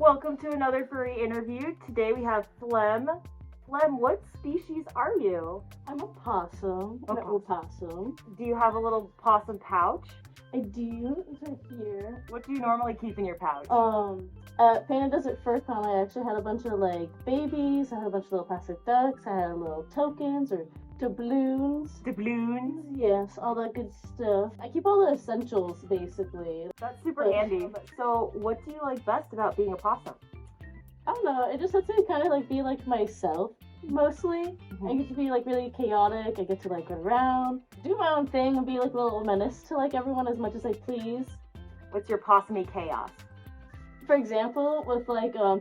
Welcome to another furry interview. Today we have Phlegm. Phlegm, what species are you? I'm a possum. I'm an opossum. Do you have a little possum pouch? I do. It's right here. What do you normally keep in your pouch? At Painted Desert Fur Con, I actually had a bunch of babies. I had a bunch of little plastic ducks. I had little tokens or doubloons. Doubloons? Yes, all that good stuff. I keep all the essentials basically. That's super handy. So, what do you like best about being a possum? I don't know. It just lets me kind of be myself. Mostly, I get to be really chaotic. I get to run around, do my own thing, and be a little menace to everyone as much as I please. What's your possumy chaos? For example, with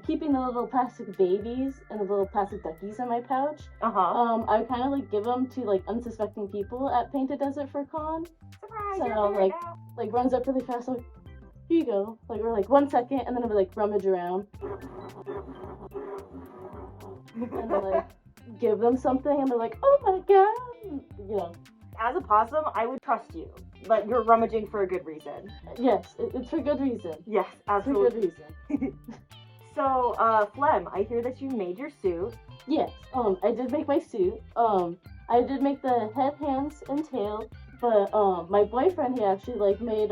keeping the little plastic babies and the little plastic duckies in my pouch, I kind of give them to unsuspecting people at Painted Desert Fur Con. Surprise! So runs up really fast, here you go, or 1 second, and then I'll be rummage around. And then give them something, and they're like, oh my god, As a possum, I would trust you, but you're rummaging for a good reason. Yes, it's for good reason. Yes, absolutely. For good reason. So, Phlegm, I hear that you made your suit. Yes, I did make my suit. I did make the head, hands, and tail. But my boyfriend, he actually made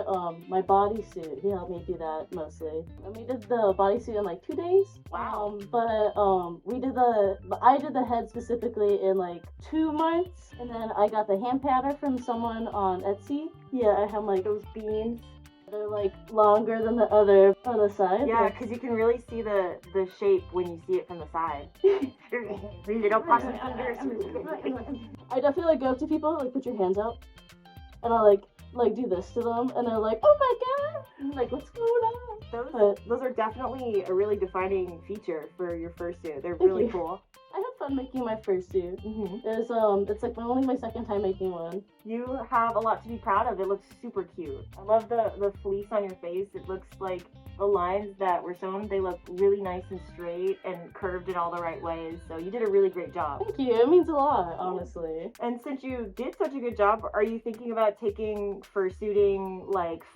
my bodysuit. He helped me do that mostly. And we did the bodysuit in 2 days. Wow. I did the head specifically in 2 months, and then I got the hand pattern from someone on Etsy. Yeah, I have those beans. They're longer than the other on the side. Yeah, because you can really see the shape when you see it from the side. Little possum fingers. I definitely go up to people, put your hands out, and I'll do this to them, and they're like, oh my god, what's going on? Those are definitely a really defining feature for your fursuit. They're really cool. I had fun making my fursuit. It's only my second time making one. You have a lot to be proud of. It looks super cute. I love the fleece on your face. It looks like the lines that were sewn, they look really nice and straight and curved in all the right ways. So you did a really great job. Thank you. It means a lot, honestly. And since you did such a good job, are you thinking about taking fursuiting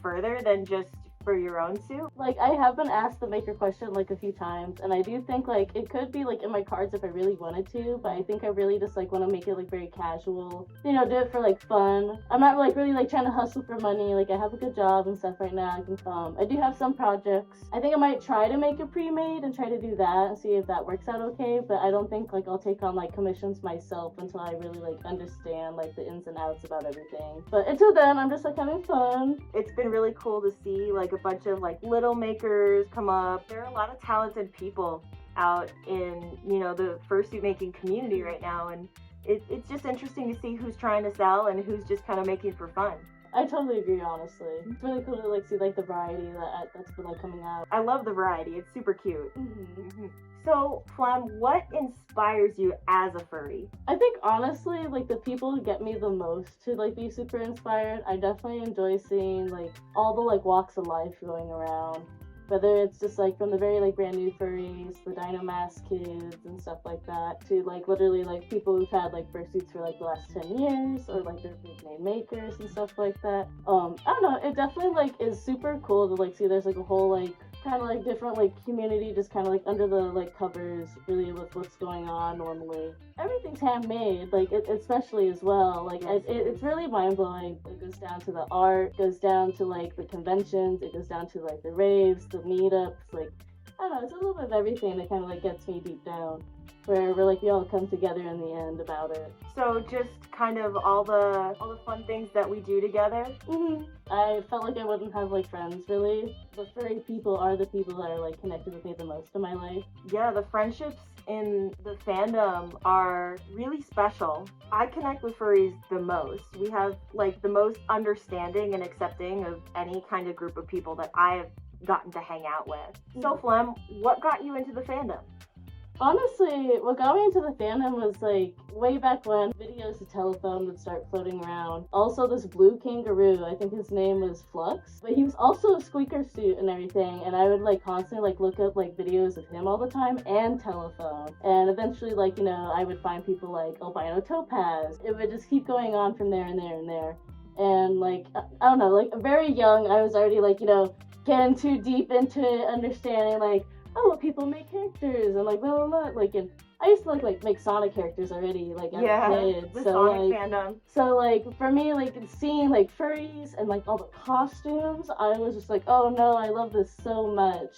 further than just for your own suit? I have been asked the maker question a few times, and I do think it could be in my cards if I really wanted to, but I think I really just want to make it very casual, do it for fun. I'm not really trying to hustle for money. I have a good job and stuff right now. I do have some projects. I think I might try to make it pre-made and try to do that and see if that works out okay, but I don't think I'll take on commissions myself until I really understand the ins and outs about everything. But until then, I'm just having fun. It's been really cool to see a bunch of little makers come up. There are a lot of talented people out in the fursuit making community right now, and it's just interesting to see who's trying to sell and who's just kind of making for fun. I totally agree, honestly. It's really cool to see the variety that's been coming out. I love the variety. It's super cute. So, Phlegm, what inspires you as a furry? I think honestly, the people who get me the most to be super inspired. I definitely enjoy seeing all the walks of life going around. Whether it's just from the very brand new furries, the Dino Mask kids and stuff like that, to literally people who've had fursuits for the last 10 years, or their big name makers and stuff like that. I don't know, it definitely is super cool to see there's a whole kind of different community just kind of under the covers, really, with what's going on normally. Everything's handmade, especially as well. It's really mind-blowing. It goes down to the art, goes down to the conventions, it goes down to the raves, the meetups, I don't know, it's a little bit of everything that kind of gets me deep down, where we're we all come together in the end about it. So just kind of all the fun things that we do together. I felt I wouldn't have friends, really. The furry people are the people that are connected with me the most in my life. Yeah, the friendships in the fandom are really special. I connect with furries the most. We have the most understanding and accepting of any kind of group of people that I have gotten to hang out with. So, Phlegm, what got you into the fandom? Honestly, what got me into the fandom was way back when videos of telephone would start floating around. Also, this blue kangaroo, I think his name was Flux, but he was also a squeaker suit and everything, and I would constantly look up videos of him all the time, and telephone. And eventually I would find people albino topaz. It would just keep going on from there and there and there. And I don't know, very young, I was already getting too deep into understanding oh, well, people make characters and like blah blah blah. Like, and I used to like make Sonic characters already, like as a kid. The So Sonic like, fandom. so like for me, like seeing like furries and like all the costumes, I was just like, oh no, I love this so much.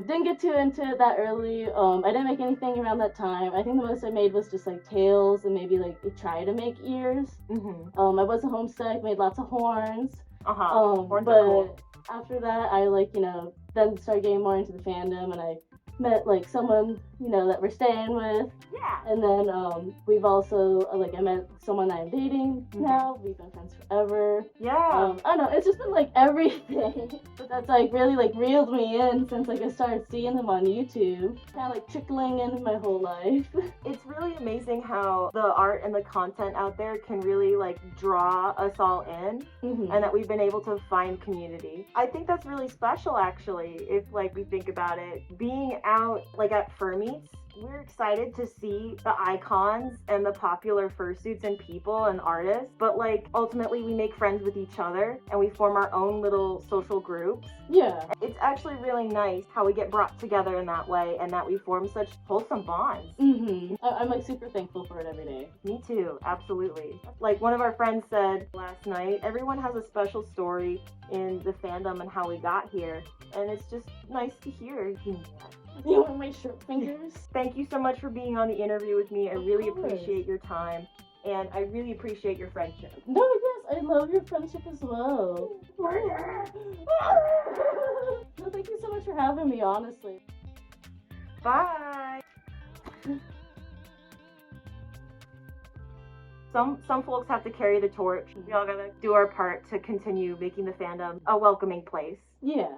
Didn't get too into it that early. I didn't make anything around that time. I think the most I made was just like tails and maybe like try to make ears. I was a homesick, made lots of horns. Horns but are cool. after that, I like then started getting more into the fandom, and I met like someone that we're staying with. Yeah. And then we've also like I met someone I'm dating now. We've been friends forever. Yeah. I don't know. It's just been like everything that's like really like reeled me in since like I started seeing them on YouTube. Kind of like trickling into my whole life. It's really amazing how the art and the content out there can really like draw us all in, and that we've been able to find community. I think that's really special, actually, if like we think about it. Being out like at fur meets, we're excited to see the icons and the popular fursuits and people and artists, but like ultimately we make friends with each other and we form our own little social groups. Yeah. It's actually really nice how we get brought together in that way and that we form such wholesome bonds. I'm like super thankful for it every day. Me too, absolutely. Like one of our friends said last night, everyone has a special story in the fandom and how we got here, and it's just nice to hear. You want my short fingers? Thank you so much for being on the interview with me. I really Of course. appreciate your time, and I really appreciate your friendship. No, yes, I love your friendship as well. No, thank you so much for having me, honestly. Bye! Some folks have to carry the torch. We all gotta do our part to continue making the fandom a welcoming place. Yeah.